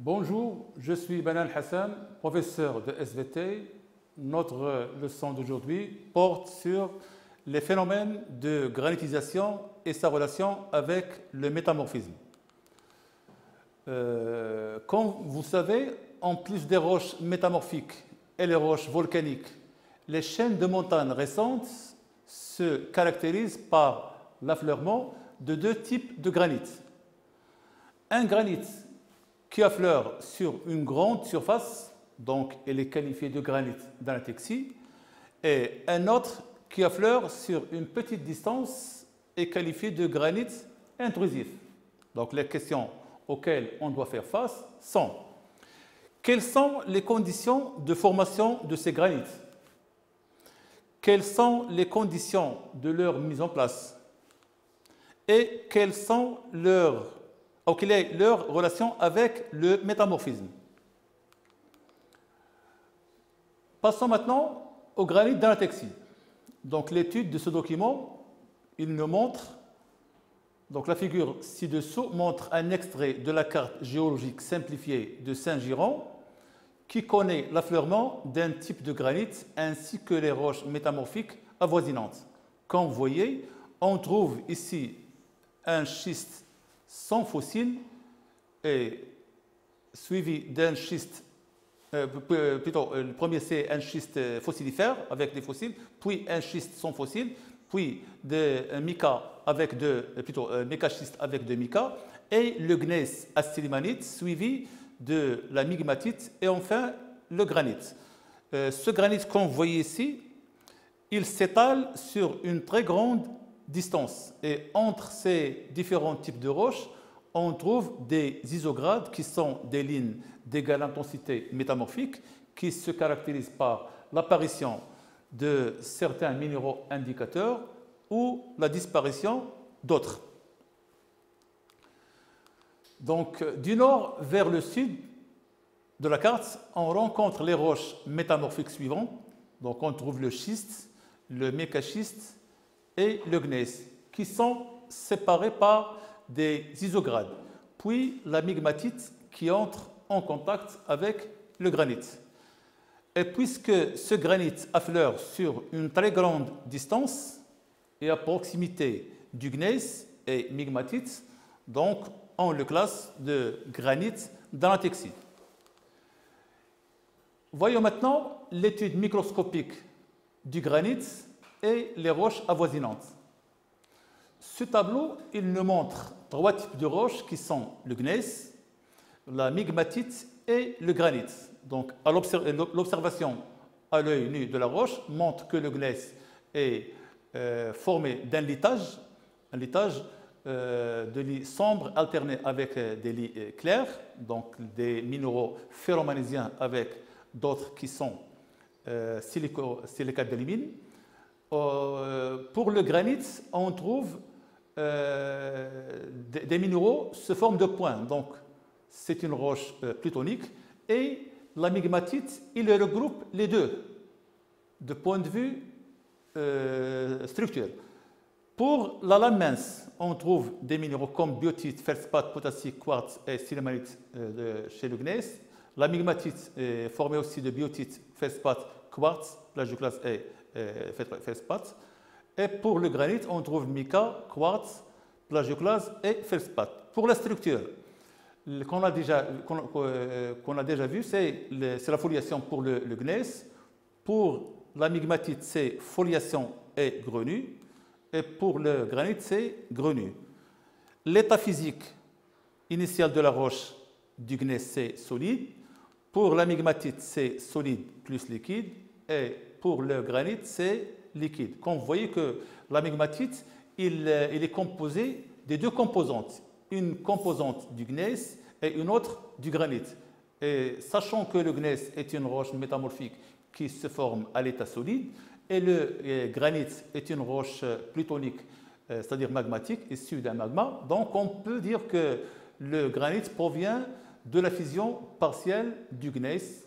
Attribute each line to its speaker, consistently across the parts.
Speaker 1: Bonjour, je suis Benan Hassan, professeur de SVT. Notre leçon d'aujourd'hui porte sur les phénomènes de granitisation et sa relation avec le métamorphisme. Comme vous savez, en plus des roches métamorphiques et les roches volcaniques, les chaînes de montagnes récentes se caractérisent par l'affleurement de deux types de granit. Un granit qui affleure sur une grande surface, donc il est qualifié de granit d'anatexie, et un autre qui affleure sur une petite distance est qualifié de granit intrusif. Donc les questions auxquelles on doit faire face sont: quelles sont les conditions de formation de ces granites? Quelles sont les conditions de leur mise en place? Et quelles sont quelle est leur relation avec le métamorphisme? Passons maintenant au granit d'anatexie. Donc l'étude de ce document, il nous montre, donc la figure ci-dessous montre un extrait de la carte géologique simplifiée de Saint-Girons qui connaît l'affleurement d'un type de granit ainsi que les roches métamorphiques avoisinantes. Comme vous voyez, on trouve ici un schiste sans fossiles et suivi d'un schiste, le premier c'est un schiste fossilifère avec des fossiles, puis un schiste sans fossiles, puis un mica avec mécaschiste avec de mica, et le gneiss acélimanite suivi de la migmatite et enfin le granit. Ce granit qu'on voit ici, il s'étale sur une très grande distance et entre ces différents types de roches, on trouve des isogrades qui sont des lignes d'égale intensité métamorphique qui se caractérisent par l'apparition de certains minéraux indicateurs ou la disparition d'autres. Donc, du nord vers le sud de la carte, on rencontre les roches métamorphiques suivantes. Donc, on trouve le schiste, le mécaschiste et le gneiss, qui sont séparés par des isogrades, puis la migmatite qui entre en contact avec le granit. Et puisque ce granit affleure sur une très grande distance et à proximité du gneiss et migmatite, donc on le classe de granit d'anatexie. Voyons maintenant l'étude microscopique du granit et les roches avoisinantes. Ce tableau, il nous montre trois types de roches qui sont le gneiss, la migmatite et le granit. Donc, l'observation à l'œil nu de la roche montre que le gneiss est formé d'un litage, un litage de lits sombres alternés avec des lits clairs, donc des minéraux ferromagnésiens avec d'autres qui sont silicates de limine. Pour le granit, on trouve des minéraux se forment de points, donc c'est une roche plutonique, et la migmatite, il regroupe les deux de point de vue structurel. Pour la lame mince, on trouve des minéraux comme biotite, feldspath, potassique, quartz et sillimanite chez le gneiss. La migmatite est formée aussi de biotite, feldspath, quartz, plagioclase et feldspath. Et pour le granit, on trouve mica, quartz, plagioclase et feldspath. Pour la structure, qu'on a déjà vu, c'est la foliation pour le gneiss. Pour la migmatite, c'est foliation et grenue. Et pour le granit, c'est grenue. L'état physique initial de la roche du gneiss, c'est solide. Pour la migmatite, c'est solide plus liquide. Et pour le granit, c'est liquide. Comme vous voyez que la migmatite, il est composé des deux composantes. Une composante du gneiss et une autre du granit. Et sachant que le gneiss est une roche métamorphique qui se forme à l'état solide, et le granit est une roche plutonique, c'est-à-dire magmatique, issue d'un magma, donc on peut dire que le granit provient de la fusion partielle du gneiss.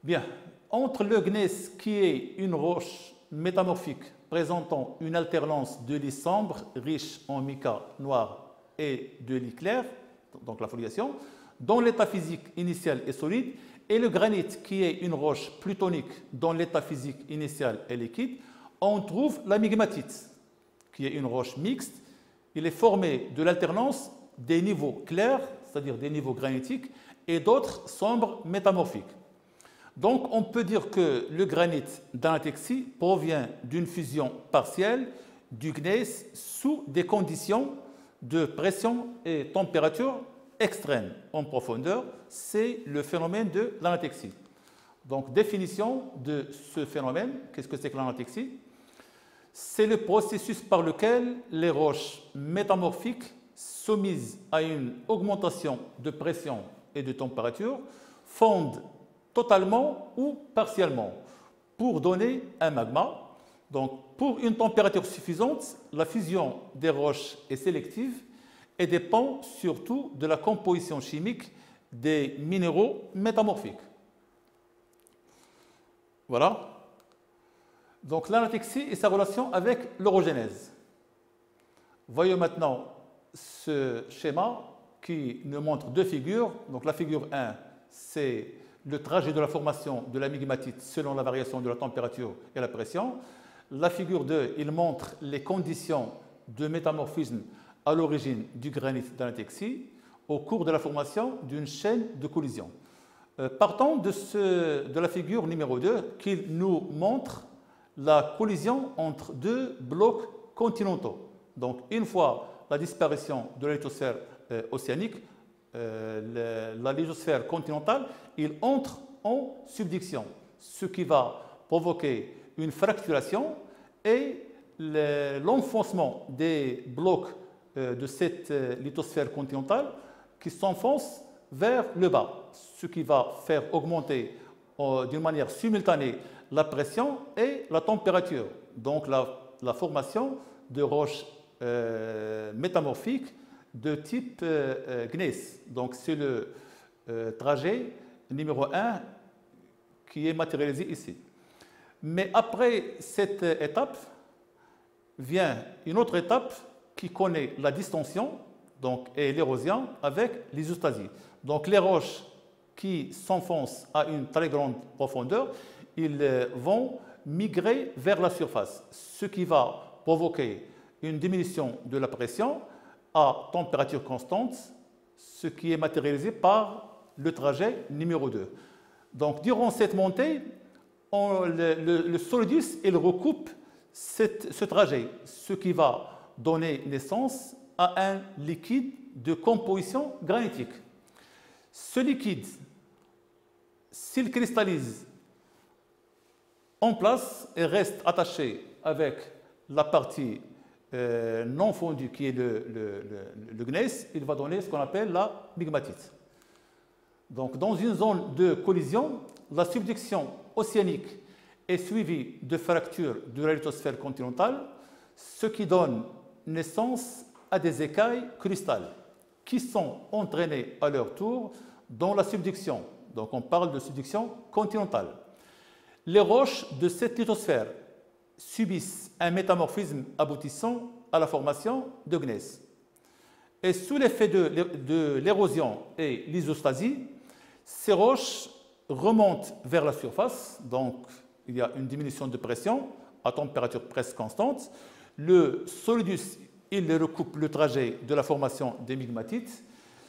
Speaker 1: Bien, entre le gneiss qui est une roche métamorphique présentant une alternance de lits sombres riches en mica noir et de lits clairs, donc la foliation, dont l'état physique initial est solide, et le granit, qui est une roche plutonique dont l'état physique initial est liquide, on trouve la migmatite, qui est une roche mixte. Il est formé de l'alternance des niveaux clairs, c'est-à-dire des niveaux granitiques, et d'autres sombres métamorphiques. Donc on peut dire que le granit d'Anatexie provient d'une fusion partielle du gneiss sous des conditions de pression et température extrêmes en profondeur. C'est le phénomène de l'anatexie. Donc définition de ce phénomène, qu'est-ce que c'est que l'anatexie? C'est le processus par lequel les roches métamorphiques soumises à une augmentation de pression et de température fondent totalement ou partiellement pour donner un magma. Donc, pour une température suffisante, la fusion des roches est sélective et dépend surtout de la composition chimique des minéraux métamorphiques. Voilà. Donc, l'anatexie et sa relation avec l'orogenèse. Voyons maintenant ce schéma qui nous montre deux figures. Donc, la figure 1, c'est le trajet de la formation de la migmatite selon la variation de la température et la pression. La figure 2, il montre les conditions de métamorphisme à l'origine du granit d'Anatexie au cours de la formation d'une chaîne de collision. Partons de la figure numéro 2 qui nous montre la collision entre deux blocs continentaux. Donc, une fois la disparition de la lithosphère océanique, la lithosphère continentale, il entre en subduction, ce qui va provoquer une fracturation et l'enfoncement des blocs de cette lithosphère continentale qui s'enfonce vers le bas, ce qui va faire augmenter d'une manière simultanée la pression et la température. Donc la formation de roches métamorphiques de type gneiss. Donc c'est le trajet numéro 1 qui est matérialisé ici. Mais après cette étape vient une autre étape qui connaît la distension donc, et l'érosion avec l'isostasie. Donc les roches qui s'enfoncent à une très grande profondeur, ils vont migrer vers la surface, ce qui va provoquer une diminution de la pression à température constante, ce qui est matérialisé par le trajet numéro 2. Donc durant cette montée, le solidus il recoupe ce trajet, ce qui va donner naissance à un liquide de composition granitique. Ce liquide, s'il cristallise en place et reste attaché avec la partie non fondue qui est le gneiss, il va donner ce qu'on appelle la migmatite. Donc, dans une zone de collision, la subduction océanique est suivie de fractures de la lithosphère continentale, ce qui donne naissance à des écailles cristales qui sont entraînées à leur tour dans la subduction. Donc, on parle de subduction continentale. Les roches de cette lithosphère subissent un métamorphisme aboutissant à la formation de gneiss. Et sous l'effet de l'érosion et l'isostasie, ces roches remontent vers la surface, donc il y a une diminution de pression à température presque constante. Le solidus, il recoupe le trajet de la formation des migmatites,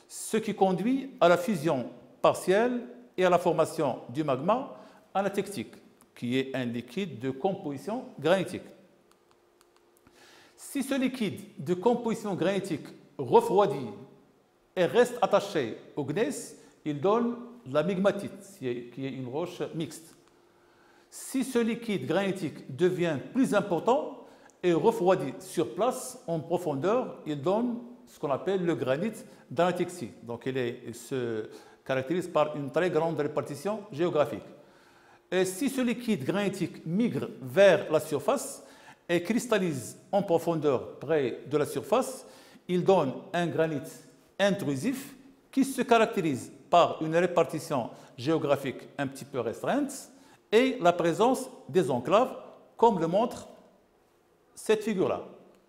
Speaker 1: ce qui conduit à la fusion partielle et à la formation du magma anatectique, qui est un liquide de composition granitique. Si ce liquide de composition granitique refroidit et reste attaché au gneiss, il donne la migmatite, qui est une roche mixte. Si ce liquide granitique devient plus important et refroidit sur place en profondeur, il donne ce qu'on appelle le granit d'Anatexie. Donc il se caractérise par une très grande répartition géographique. Et si ce liquide granitique migre vers la surface et cristallise en profondeur près de la surface, il donne un granit intrusif qui se caractérise par une répartition géographique un petit peu restreinte et la présence des enclaves, comme le montre cette figure-là.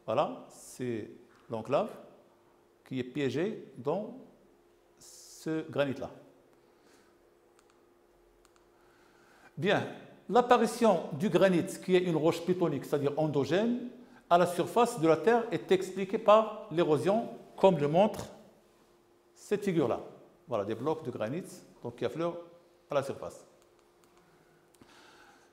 Speaker 1: Voilà, c'est l'enclave qui est piégée dans ce granit-là. Bien, l'apparition du granit, qui est une roche plutonique, c'est-à-dire endogène, à la surface de la Terre est expliquée par l'érosion, comme le montre cette figure-là. Voilà, des blocs de granit donc, qui affleurent à la surface.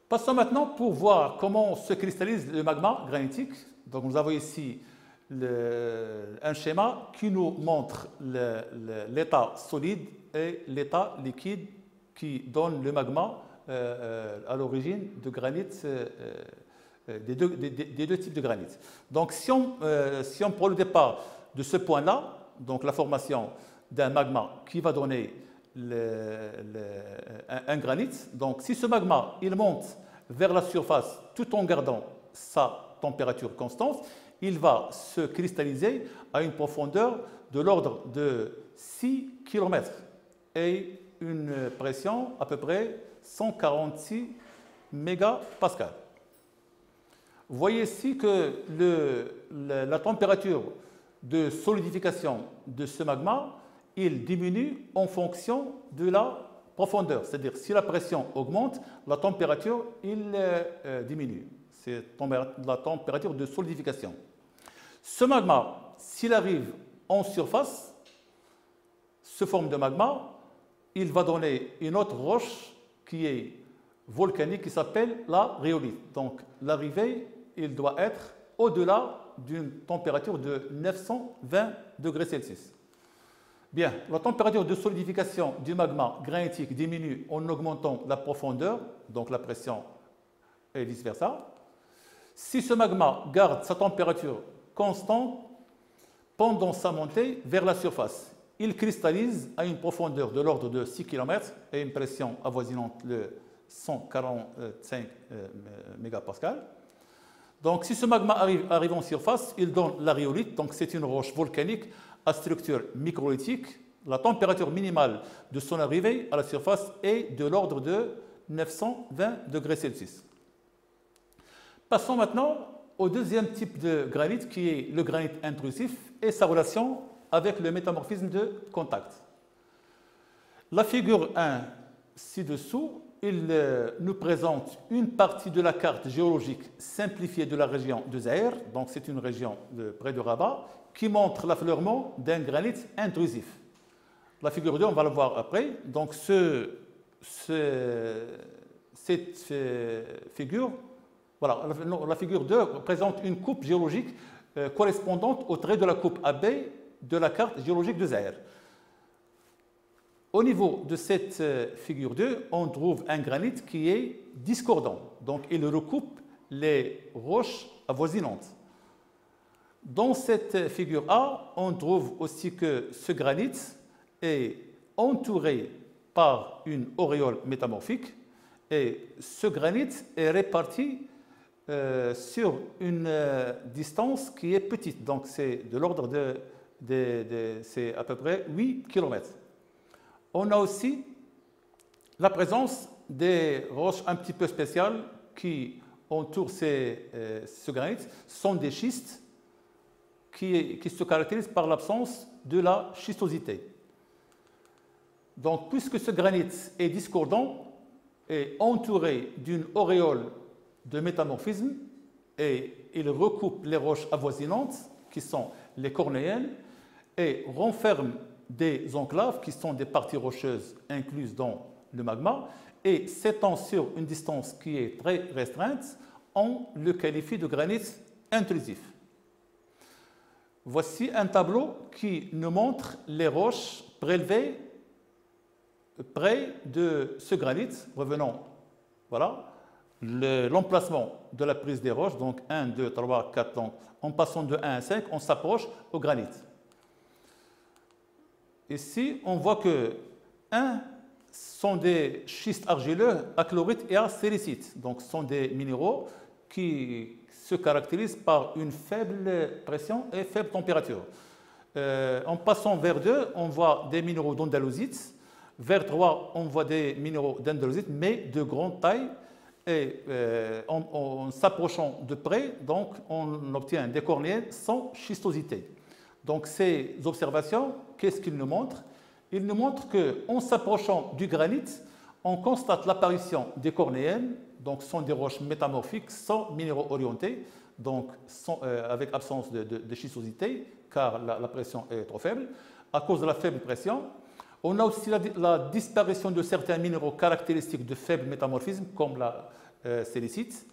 Speaker 1: Passons maintenant pour voir comment se cristallise le magma granitique. Donc, nous avons ici un schéma qui nous montre l'état solide et l'état liquide qui donne le magma à l'origine de granit, des deux types de granit. Donc, si on prend le départ de ce point-là, donc la formation d'un magma qui va donner un granit, donc si ce magma il monte vers la surface tout en gardant sa température constante, il va se cristalliser à une profondeur de l'ordre de 6 km et une pression à peu près 146 mégapascales. Vous voyez ici que la température de solidification de ce magma, il diminue en fonction de la profondeur. C'est-à-dire, si la pression augmente, la température, il diminue. C'est la température de solidification. Ce magma, s'il arrive en surface, sous forme de magma, il va donner une autre roche qui est volcanique, qui s'appelle la rhyolite. Donc, l'arrivée, il doit être au-delà d'une température de 920 degrés Celsius. Bien, la température de solidification du magma granitique diminue en augmentant la profondeur, donc la pression et vice-versa. Si ce magma garde sa température constante pendant sa montée vers la surface, il cristallise à une profondeur de l'ordre de 6 km et une pression avoisinante de 145 mégapascales. Donc, si ce magma arrive en surface, il donne la rhyolite, donc c'est une roche volcanique à structure microlithique. La température minimale de son arrivée à la surface est de l'ordre de 920 degrés Celsius. Passons maintenant au deuxième type de granit, qui est le granit intrusif et sa relation avec le métamorphisme de contact. La figure 1 ci-dessous, il nous présente une partie de la carte géologique simplifiée de la région de Zaïre, donc c'est une région près de Rabat, qui montre l'affleurement d'un granit intrusif. La figure 2, on va la voir après. Donc cette figure, voilà, la figure 2 présente une coupe géologique correspondante au trait de la coupe AB de la carte géologique de Zaïre. Au niveau de cette figure 2, on trouve un granit qui est discordant. Donc, il recoupe les roches avoisinantes. Dans cette figure A, on trouve aussi que ce granit est entouré par une auréole métamorphique et ce granit est réparti sur une distance qui est petite. Donc, c'est de l'ordre c'est à peu près 8 km. On a aussi la présence des roches un petit peu spéciales qui entourent ce granit. Ce sont des schistes qui se caractérisent par l'absence de la schistosité. Donc, puisque ce granit est discordant et entouré d'une auréole de métamorphisme, et il recoupe les roches avoisinantes, qui sont les cornéennes, et renferme des enclaves, qui sont des parties rocheuses incluses dans le magma, et s'étend sur une distance qui est très restreinte, on le qualifie de granit intrusif. Voici un tableau qui nous montre les roches prélevées près de ce granit. Revenons, voilà, l'emplacement de la prise des roches, donc 1, 2, 3, 4, donc en passant de 1 à 5, on s'approche au granit. Ici, on voit que 1 sont des schistes argileux à chlorite et à séricite. Donc, ce sont des minéraux qui se caractérisent par une faible pression et faible température. En passant vers 2, on voit des minéraux d'andalosite. Vers 3, on voit des minéraux d'andalosite, mais de grande taille. Et en s'approchant de près, donc, on obtient des cornéennes sans schistosité. Donc, ces observations, qu'est-ce qu'ils nous montrent? il nous montre qu'en s'approchant du granit, on constate l'apparition des cornéennes, donc ce sont des roches métamorphiques sans minéraux orientés, donc avec absence de schistosité, car la pression est trop faible. À cause de la faible pression, on a aussi la disparition de certains minéraux caractéristiques de faible métamorphisme, comme la sélécite.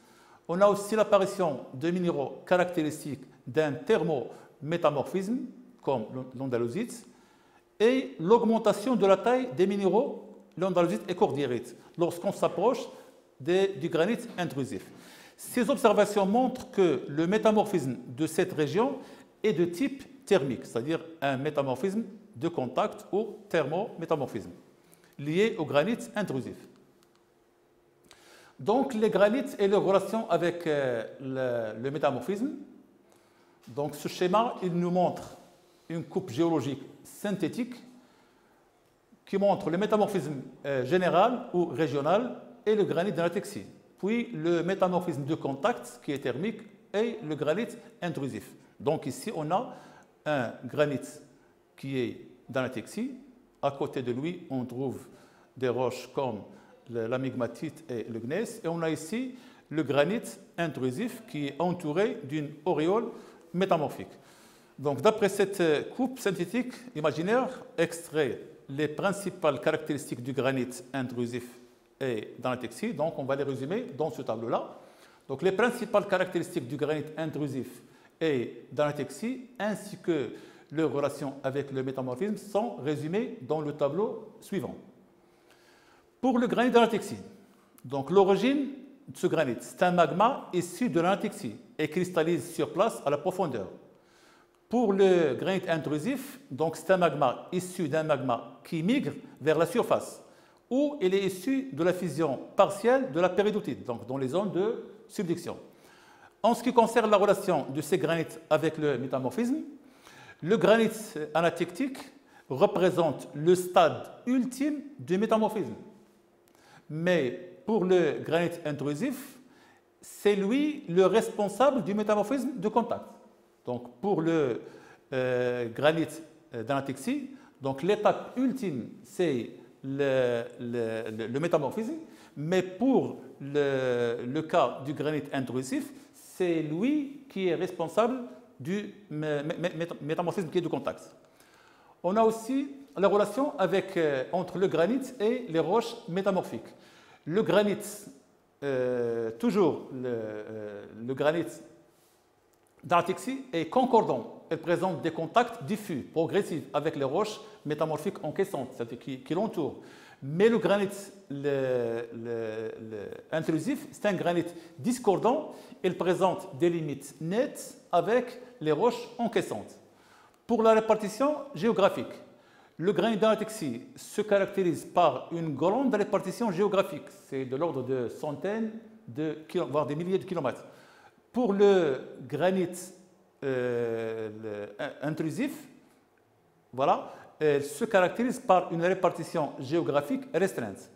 Speaker 1: On a aussi l'apparition de minéraux caractéristiques d'un thermométamorphisme, comme l'andalosite, et l'augmentation de la taille des minéraux, l'andalosite et cordierite, lorsqu'on s'approche du granit intrusif. Ces observations montrent que le métamorphisme de cette région est de type thermique, c'est-à-dire un métamorphisme de contact ou thermométamorphisme, lié au granit intrusif. Donc, les granites et leur relation avec le métamorphisme. Donc, ce schéma, il nous montre une coupe géologique synthétique qui montre le métamorphisme général ou régional et le granit d'anatexie. Puis, le métamorphisme de contact qui est thermique et le granit intrusif. Donc, ici, on a un granit qui est d'anatexie. À côté de lui, on trouve des roches comme la migmatite et le gneiss. Et on a ici le granit intrusif qui est entouré d'une auréole métamorphique. Donc, d'après cette coupe synthétique imaginaire, extrait les principales caractéristiques du granit intrusif et d'anatexie. Donc, on va les résumer dans ce tableau-là. Donc, les principales caractéristiques du granit intrusif et d'anatexie, ainsi que leurs relations avec le métamorphisme, sont résumées dans le tableau suivant. Pour le granit d'anatexie, donc l'origine de ce granit, c'est un magma issu de l'anatexie et cristallise sur place à la profondeur. Pour le granit intrusif, donc c'est un magma issu d'un magma qui migre vers la surface, ou il est issu de la fusion partielle de la péridotite, donc dans les zones de subduction. En ce qui concerne la relation de ces granites avec le métamorphisme, le granit anatectique représente le stade ultime du métamorphisme. Mais pour le granit intrusif, c'est lui le responsable du métamorphisme de contact. Donc pour le granit d'anatexie, donc l'étape ultime, c'est le métamorphisme, mais pour le cas du granit intrusif, c'est lui qui est responsable du métamorphisme qui est de contact. On a aussi la relation entre le granit et les roches métamorphiques. Le granit, toujours le granit d'anatexie est concordant. Elle présente des contacts diffus, progressifs, avec les roches métamorphiques encaissantes, c'est-à-dire qui l'entourent. Mais le granit intrusif, c'est un granit discordant. Il présente des limites nettes avec les roches encaissantes. Pour la répartition géographique, le granit d'anatexie se caractérise par une grande répartition géographique. C'est de l'ordre de centaines, voire des milliers de kilomètres. Pour le granit intrusif, voilà, elle se caractérise par une répartition géographique restreinte.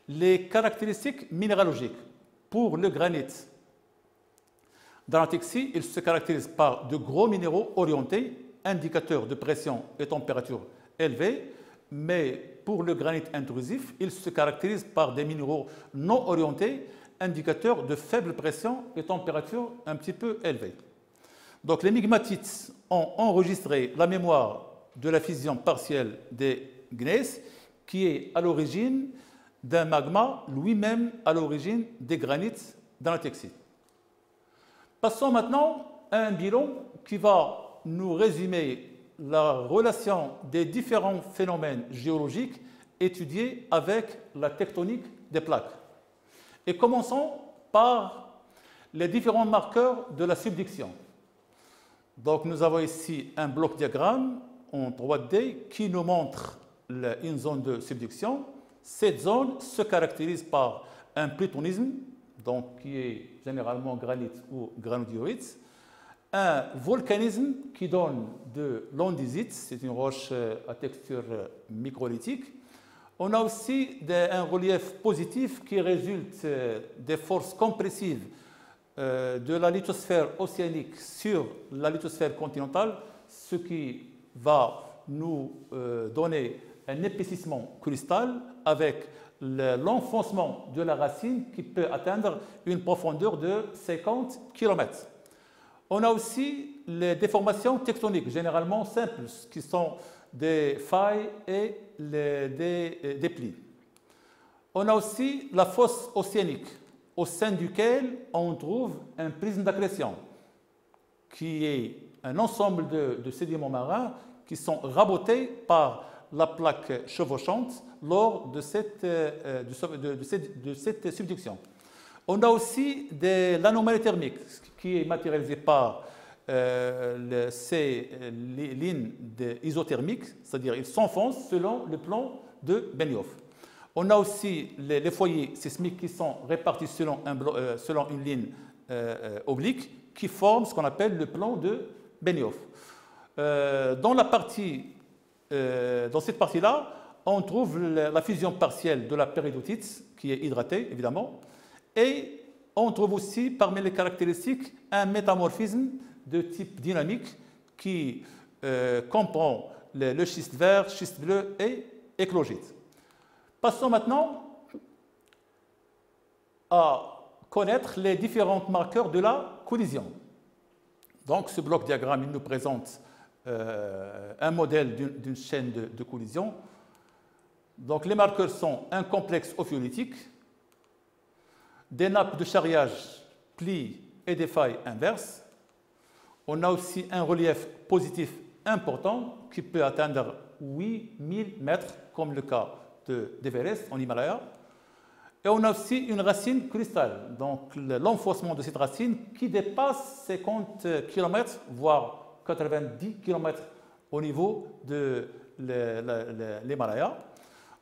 Speaker 1: Les caractéristiques minéralogiques pour le granit d'anatexie, il se caractérise par de gros minéraux orientés, indicateurs de pression et température élevée, mais pour le granit intrusif, il se caractérise par des minéraux non orientés, indicateurs de faible pression et température un petit peu élevée. Donc les migmatites ont enregistré la mémoire de la fusion partielle des gneiss, qui est à l'origine d'un magma lui-même à l'origine des granites d'anatexie. Passons maintenant à un bilan qui va nous résumer la relation des différents phénomènes géologiques étudiés avec la tectonique des plaques. Et commençons par les différents marqueurs de la subduction. Donc nous avons ici un bloc diagramme en 3D qui nous montre une zone de subduction. Cette zone se caractérise par un plutonisme, donc qui est généralement granite ou granodiorite, un volcanisme qui donne de l'andésite, c'est une roche à texture microlithique. On a aussi un relief positif qui résulte des forces compressives de la lithosphère océanique sur la lithosphère continentale, ce qui va nous donner un épaississement crustal avec l'enfoncement de la racine qui peut atteindre une profondeur de 50 km. On a aussi les déformations tectoniques, généralement simples, qui sont des failles et des plis. On a aussi la fosse océanique, au sein duquel on trouve un prisme d'accrétion, qui est un ensemble de sédiments marins qui sont rabotés par la plaque chevauchante lors de cette subduction. On a aussi l'anomalie thermique qui est matérialisée par ces lignes isothermiques, c'est-à-dire ils s'enfoncent selon le plan de Benioff. On a aussi les foyers sismiques qui sont répartis selon une ligne oblique qui forme ce qu'on appelle le plan de Benioff. Dans cette partie-là, on trouve la fusion partielle de la péridotite, qui est hydratée, évidemment, et on trouve aussi, parmi les caractéristiques, un métamorphisme de type dynamique qui comprend le schiste vert, schiste bleu et éclogite. Passons maintenant à connaître les différents marqueurs de la collision. Donc, ce bloc diagramme, il nous présente un modèle d'une chaîne de collision. Donc, les marqueurs sont un complexe ophiolitique, des nappes de charriage, plis et des failles inverses. On a aussi un relief positif important qui peut atteindre 8000 mètres, comme le cas d'Everest en Himalaya. Et on a aussi une racine cristale, donc l'enfoncement de cette racine qui dépasse 50 km, voire 90 km au niveau de l'Himalaya.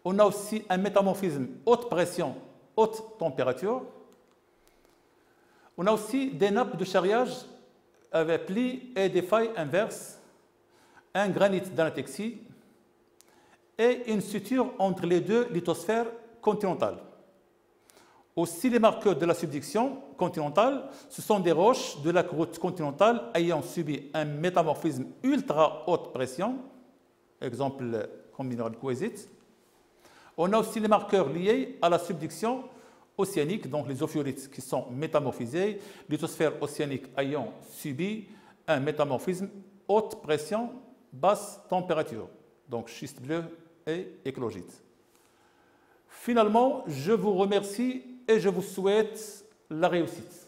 Speaker 1: On a aussi un métamorphisme haute pression, haute température. On a aussi des nappes de charriage avec plis et des failles inverses, un granit d'anatexie et une suture entre les deux lithosphères continentales. Aussi, les marqueurs de la subduction continentale, ce sont des roches de la croûte continentale ayant subi un métamorphisme ultra haute pression, exemple comme minéral quartzite. On a aussi les marqueurs liés à la subduction océanique, donc les ophiolites qui sont métamorphisés, lithosphère océanique ayant subi un métamorphisme haute pression, basse température, donc schiste bleu et éclogite. Finalement, je vous remercie et je vous souhaite la réussite.